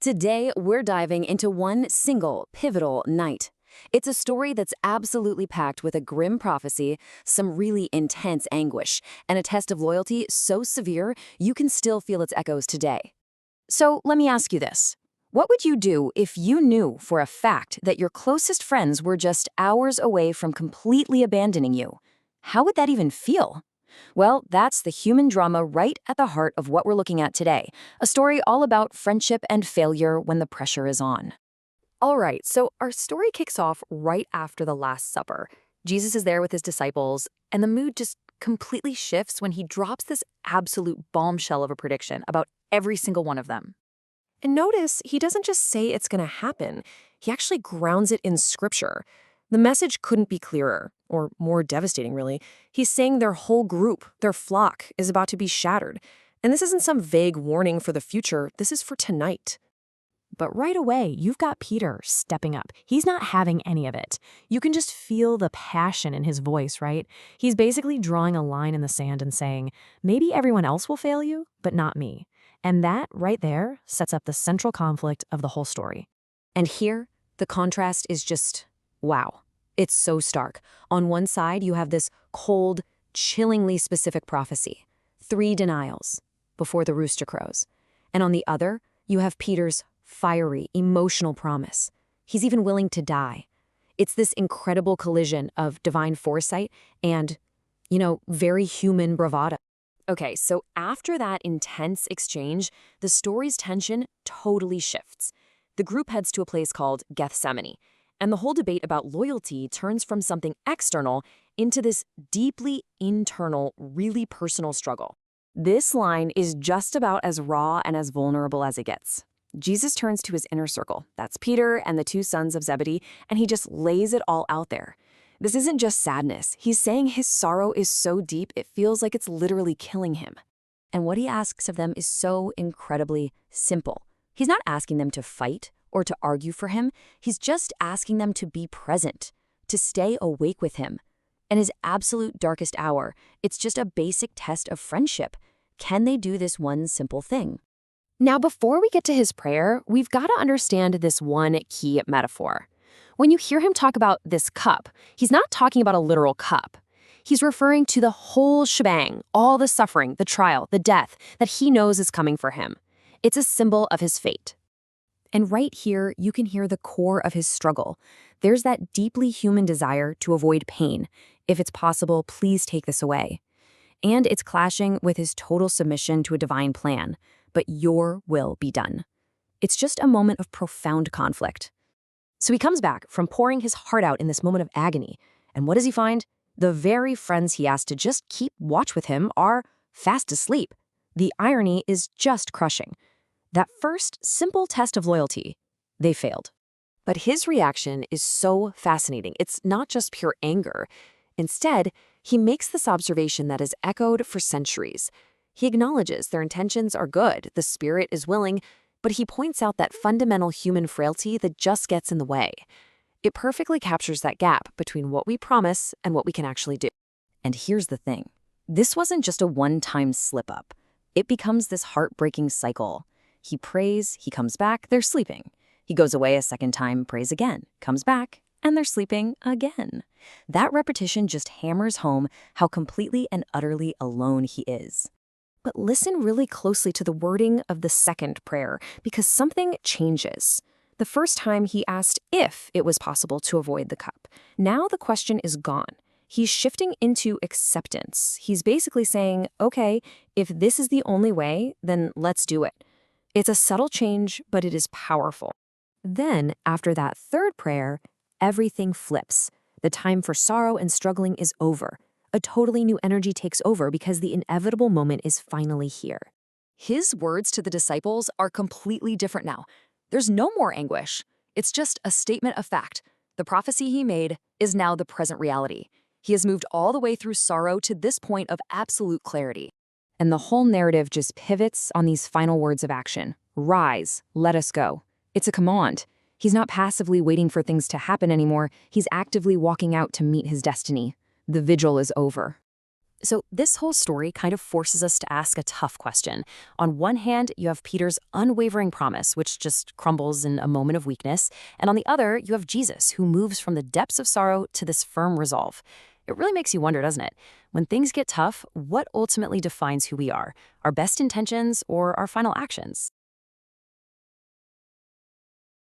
Today, we're diving into one single, pivotal night. It's a story that's absolutely packed with a grim prophecy, some really intense anguish, and a test of loyalty so severe you can still feel its echoes today. So let me ask you this. What would you do if you knew for a fact that your closest friends were just hours away from completely abandoning you? How would that even feel? Well, that's the human drama right at the heart of what we're looking at today, a story all about friendship and failure when the pressure is on. All right, so our story kicks off right after the Last Supper. Jesus is there with his disciples, and the mood just completely shifts when he drops this absolute bombshell of a prediction about every single one of them. And notice, he doesn't just say it's going to happen. He actually grounds it in scripture. The message couldn't be clearer, or more devastating, really. He's saying their whole group, their flock, is about to be shattered. And this isn't some vague warning for the future. This is for tonight. But right away, you've got Peter stepping up. He's not having any of it. You can just feel the passion in his voice, right? He's basically drawing a line in the sand and saying, maybe everyone else will fail you, but not me. And that, right there, sets up the central conflict of the whole story. And here, the contrast is just, wow. It's so stark. On one side, you have this cold, chillingly specific prophecy. 3 denials before the rooster crows. And on the other, you have Peter's fiery, emotional promise. He's even willing to die. It's this incredible collision of divine foresight and, very human bravado. Okay, so after that intense exchange, the story's tension totally shifts. The group heads to a place called Gethsemane, and the whole debate about loyalty turns from something external into this deeply internal, really personal struggle. This line is just about as raw and as vulnerable as it gets. Jesus turns to his inner circle, that's Peter and the 2 sons of Zebedee, and he just lays it all out there. This isn't just sadness. He's saying his sorrow is so deep it feels like it's literally killing him. And what he asks of them is so incredibly simple. He's not asking them to fight or to argue for him. He's just asking them to be present, to stay awake with him. In his absolute darkest hour, it's just a basic test of friendship. Can they do this one simple thing? Now, before we get to his prayer, we've got to understand this one key metaphor. When you hear him talk about this cup, he's not talking about a literal cup. He's referring to the whole shebang, all the suffering, the trial, the death that he knows is coming for him. It's a symbol of his fate. And right here, you can hear the core of his struggle. There's that deeply human desire to avoid pain. If it's possible, please take this away. And it's clashing with his total submission to a divine plan. But your will be done. It's just a moment of profound conflict. So he comes back from pouring his heart out in this moment of agony. And what does he find? The very friends he asked to just keep watch with him are fast asleep. The irony is just crushing. That first simple test of loyalty, they failed. But his reaction is so fascinating. It's not just pure anger. Instead, he makes this observation that is echoed for centuries. He acknowledges their intentions are good, the spirit is willing, but he points out that fundamental human frailty that just gets in the way. It perfectly captures that gap between what we promise and what we can actually do. And here's the thing. This wasn't just a one-time slip-up. It becomes this heartbreaking cycle. He prays, he comes back, they're sleeping. He goes away a second time, prays again, comes back, and they're sleeping again. That repetition just hammers home how completely and utterly alone he is. But listen really closely to the wording of the second prayer, because something changes. The first time he asked if it was possible to avoid the cup. Now the question is gone. He's shifting into acceptance. He's basically saying, okay, if this is the only way, then let's do it. It's a subtle change, but it is powerful. Then, after that third prayer, everything flips. The time for sorrow and struggling is over. A totally new energy takes over because the inevitable moment is finally here. His words to the disciples are completely different now. There's no more anguish. It's just a statement of fact. The prophecy he made is now the present reality. He has moved all the way through sorrow to this point of absolute clarity. And the whole narrative just pivots on these final words of action. Rise, let us go. It's a command. He's not passively waiting for things to happen anymore. He's actively walking out to meet his destiny. The vigil is over. So this whole story kind of forces us to ask a tough question. On one hand, you have Peter's unwavering promise, which just crumbles in a moment of weakness. And on the other, you have Jesus, who moves from the depths of sorrow to this firm resolve. It really makes you wonder, doesn't it? When things get tough, what ultimately defines who we are? Our best intentions or our final actions?